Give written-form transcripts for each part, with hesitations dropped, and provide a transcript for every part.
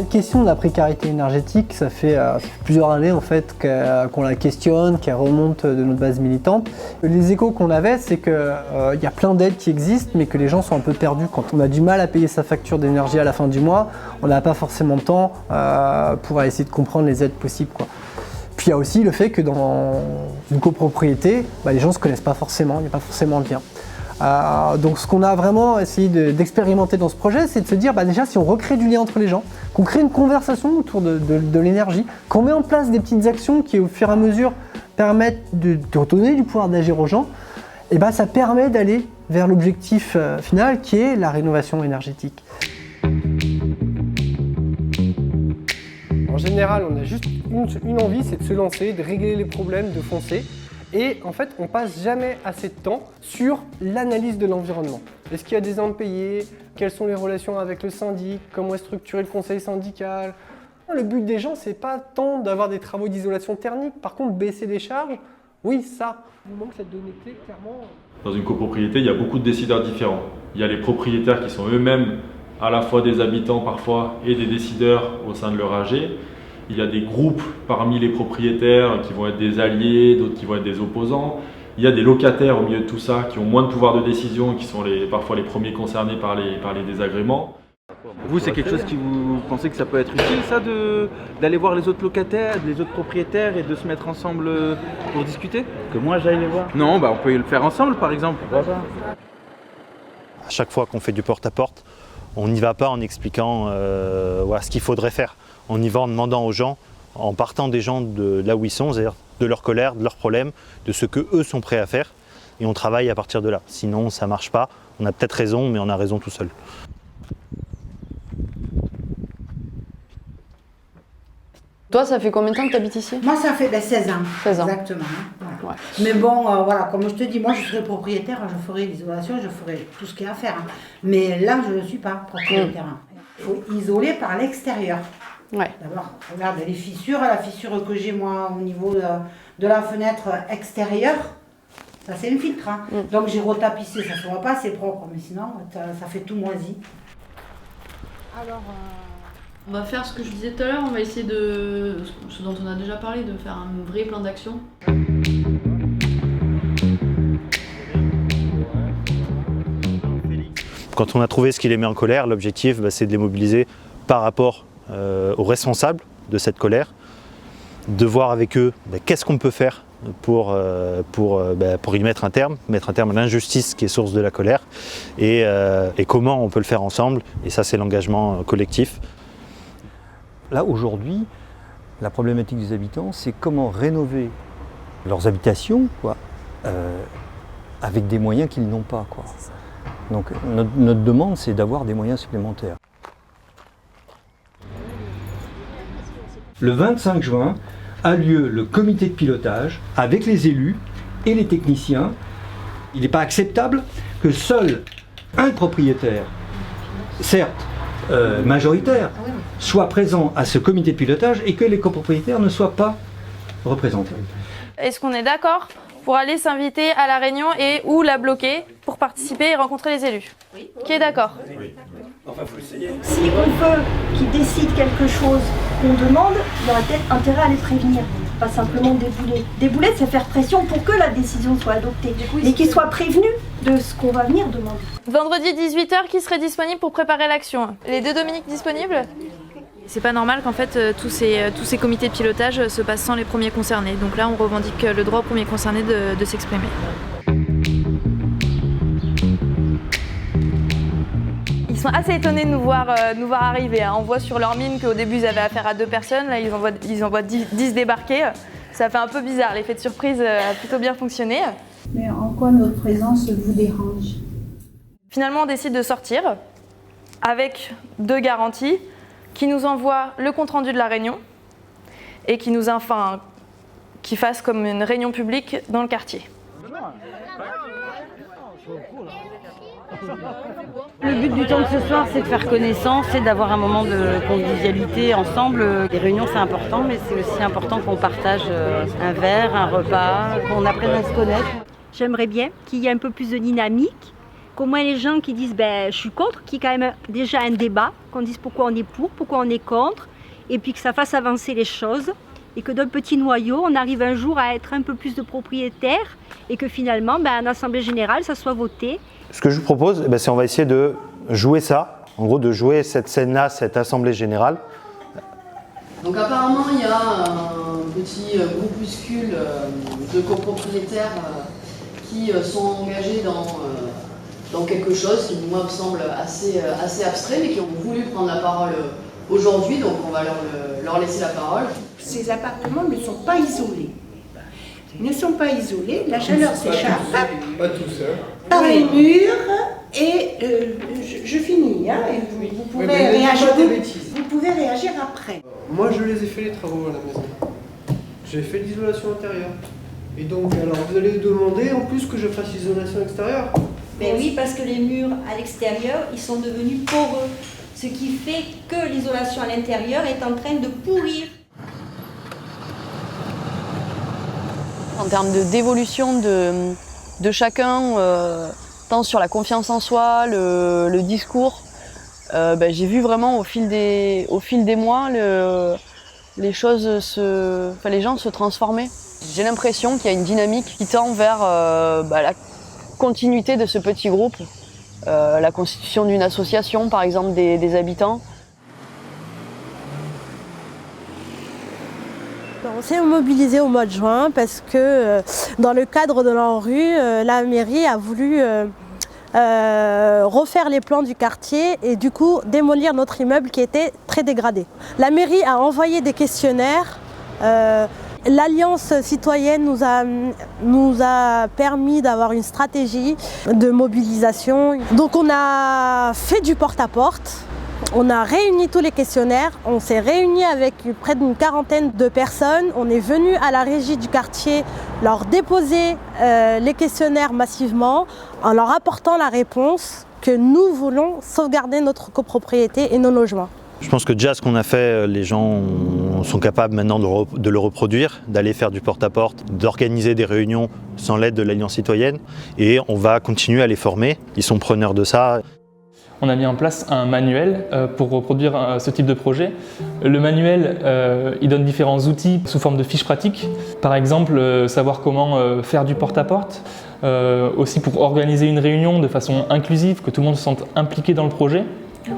cette question de la précarité énergétique, ça fait plusieurs années en fait qu'on la questionne, qu'elle remonte de notre base militante. Les échos qu'on avait, c'est qu'il y a plein d'aides qui existent, mais que les gens sont un peu perdus. Quand on a du mal à payer sa facture d'énergie à la fin du mois, on n'a pas forcément de temps pour essayer de comprendre les aides possibles, quoi. Puis il y a aussi le fait que dans une copropriété, les gens ne se connaissent pas forcément, il n'y a pas forcément de lien. Donc ce qu'on a vraiment essayé d'expérimenter dans ce projet, c'est de se dire déjà si on recrée du lien entre les gens, qu'on crée une conversation autour de l'énergie, qu'on met en place des petites actions qui au fur et à mesure permettent de redonner du pouvoir d'agir aux gens, et ça permet d'aller vers l'objectif final qui est la rénovation énergétique. En général, on a juste une envie, c'est de se lancer, de régler les problèmes, de foncer. Et en fait, on passe jamais assez de temps sur l'analyse de l'environnement. Est-ce qu'il y a des impayés? Quelles sont les relations avec le syndic? Comment est structuré le conseil syndical? Le but des gens, c'est pas tant d'avoir des travaux d'isolation thermique. Par contre, baisser les charges, oui, ça. Il manque cette donnée clé, clairement. Dans une copropriété, il y a beaucoup de décideurs différents. Il y a les propriétaires qui sont eux-mêmes à la fois des habitants parfois et des décideurs au sein de leur AG. Il y a des groupes parmi les propriétaires qui vont être des alliés, d'autres qui vont être des opposants. Il y a des locataires au milieu de tout ça qui ont moins de pouvoir de décision, qui sont parfois les premiers concernés par les désagréments. Vous, c'est quelque chose qui vous pensez que ça peut être utile, ça, d'aller voir les autres locataires, les autres propriétaires et de se mettre ensemble pour discuter? Que moi j'aille les voir? Non, on peut le faire ensemble, par exemple. À chaque fois qu'on fait du porte-à-porte, on n'y va pas en expliquant ce qu'il faudrait faire. On y va en demandant aux gens, en partant des gens de là où ils sont, c'est-à-dire de leur colère, de leurs problèmes, de ce qu'eux sont prêts à faire. Et on travaille à partir de là. Sinon, ça ne marche pas. On a peut-être raison, mais on a raison tout seul. Toi, ça fait combien de temps que tu habites ici? Moi, ça fait 16 ans. 16 ans. Exactement. Voilà. Ouais. Mais bon, comme je te dis, moi, je serais propriétaire, je ferais l'isolation, je ferais tout ce qu'il y a à faire. Mais là, je ne suis pas propriétaire. Il faut isoler par l'extérieur. Ouais. D'abord, regarde les fissures. La fissure que j'ai, moi, au niveau de la fenêtre extérieure, ça, c'est une filtre. Donc, j'ai retapissé. Ça ne se voit pas, c'est propre. Mais sinon, ça fait tout moisi. Alors... On va faire ce que je disais tout à l'heure, on va essayer de, ce dont on a déjà parlé, de faire un vrai plan d'action. Quand on a trouvé ce qui les met en colère, l'objectif c'est de les mobiliser par rapport aux responsables de cette colère, de voir avec eux qu'est-ce qu'on peut faire pour y mettre un terme à l'injustice qui est source de la colère et comment on peut le faire ensemble, et ça c'est l'engagement collectif. Là, aujourd'hui, la problématique des habitants, c'est comment rénover leurs habitations avec des moyens qu'ils n'ont pas. Donc notre demande, c'est d'avoir des moyens supplémentaires. Le 25 juin a lieu le comité de pilotage avec les élus et les techniciens. Il n'est pas acceptable que seul un propriétaire, certes majoritaire, soit présent à ce comité de pilotage et que les copropriétaires ne soient pas représentés. Est-ce qu'on est d'accord pour aller s'inviter à la réunion et ou la bloquer pour participer et rencontrer les élus? Oui. Qui est d'accord? Oui. Enfin, faut essayer. Si on veut qu'ils décident quelque chose qu'on demande, il y aura peut-être intérêt à les prévenir. Pas simplement débouler. Débouler, c'est faire pression pour que la décision soit adoptée. Mais qu'ils soient prévenus de ce qu'on va venir demander. Vendredi 18h, qui serait disponible pour préparer l'action? Les deux Dominiques disponibles? C'est pas normal qu'en fait tous ces comités de pilotage se passent sans les premiers concernés. Donc là, on revendique le droit aux premiers concernés de s'exprimer. Ils sont assez étonnés de nous voir arriver. On voit sur leur mine qu'au début, ils avaient affaire à 2 personnes. Là, ils envoient 10 débarquer. Ça fait un peu bizarre. L'effet de surprise a plutôt bien fonctionné. Mais en quoi notre présence vous dérange? Finalement, on décide de sortir avec 2 garanties qui nous envoient le compte-rendu de la réunion et qui fasse comme une réunion publique dans le quartier. Le but du temps de ce soir, c'est de faire connaissance, c'est d'avoir un moment de convivialité ensemble. Les réunions, c'est important, mais c'est aussi important qu'on partage un verre, un repas, qu'on apprenne à se connaître. J'aimerais bien qu'il y ait un peu plus de dynamique, qu'au moins les gens qui disent je suis contre, qu'il y ait quand même déjà un débat, qu'on dise pourquoi on est pour, pourquoi on est contre, et puis que ça fasse avancer les choses, et que d'un petit noyau, on arrive un jour à être un peu plus de propriétaires, et que finalement, en assemblée générale, ça soit voté. Ce que je vous propose, c'est on va essayer de jouer ça, en gros de jouer cette scène-là, cette assemblée générale. Donc apparemment, il y a un petit groupuscule de copropriétaires qui sont engagés dans quelque chose qui, moi, me semble assez abstrait, mais qui ont voulu prendre la parole aujourd'hui, donc on va leur laisser la parole. Ces appartements ne sont pas isolés. Ils ne sont pas isolés, la chaleur s'échappe Pas tous, par les murs et je finis, hein, et vous pouvez réagir. Vous pouvez réagir après. Moi, je les ai fait les travaux à la maison. J'ai fait l'isolation intérieure. Et donc, alors, vous allez demander en plus que je fasse l'isolation extérieure? Mais oui, parce que les murs à l'extérieur, ils sont devenus poreux. Ce qui fait que l'isolation à l'intérieur est en train de pourrir. En termes d'évolution de chacun, tant sur la confiance en soi, le discours, j'ai vu vraiment au fil des mois les gens se transformer. J'ai l'impression qu'il y a une dynamique qui tend vers la continuité de ce petit groupe, la constitution d'une association par exemple des habitants. On s'est mobilisé au mois de juin parce que dans le cadre de l'ANRU, la mairie a voulu refaire les plans du quartier et du coup démolir notre immeuble qui était très dégradé. La mairie a envoyé des questionnaires. L'Alliance citoyenne nous a permis d'avoir une stratégie de mobilisation. Donc on a fait du porte-à-porte. On a réuni tous les questionnaires, on s'est réunis avec près d'une quarantaine de personnes. On est venu à la régie du quartier leur déposer les questionnaires massivement en leur apportant la réponse que nous voulons sauvegarder notre copropriété et nos logements. Je pense que déjà ce qu'on a fait, les gens sont capables maintenant de le reproduire, d'aller faire du porte-à-porte, d'organiser des réunions sans l'aide de l'Alliance citoyenne et on va continuer à les former, ils sont preneurs de ça. On a mis en place un manuel pour reproduire ce type de projet. Le manuel, il donne différents outils sous forme de fiches pratiques. Par exemple, savoir comment faire du porte-à-porte, aussi pour organiser une réunion de façon inclusive, que tout le monde se sente impliqué dans le projet,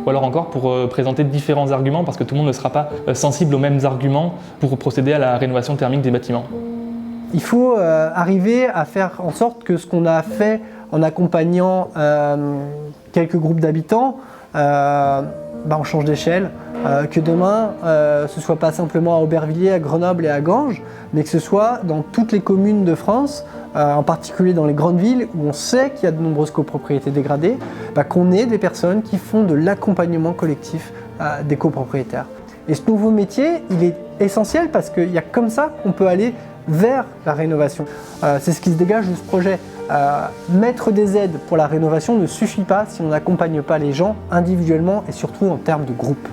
ou alors encore pour présenter différents arguments, parce que tout le monde ne sera pas sensible aux mêmes arguments pour procéder à la rénovation thermique des bâtiments. Il faut arriver à faire en sorte que ce qu'on a fait en accompagnant quelques groupes d'habitants, on change d'échelle, que demain ce ne soit pas simplement à Aubervilliers, à Grenoble et à Ganges, mais que ce soit dans toutes les communes de France, en particulier dans les grandes villes où on sait qu'il y a de nombreuses copropriétés dégradées, qu'on ait des personnes qui font de l'accompagnement collectif des copropriétaires. Et ce nouveau métier, il est essentiel parce qu'il y a comme ça qu'on peut aller vers la rénovation. C'est ce qui se dégage de ce projet. Mettre des aides pour la rénovation ne suffit pas si on n'accompagne pas les gens individuellement et surtout en termes de groupe.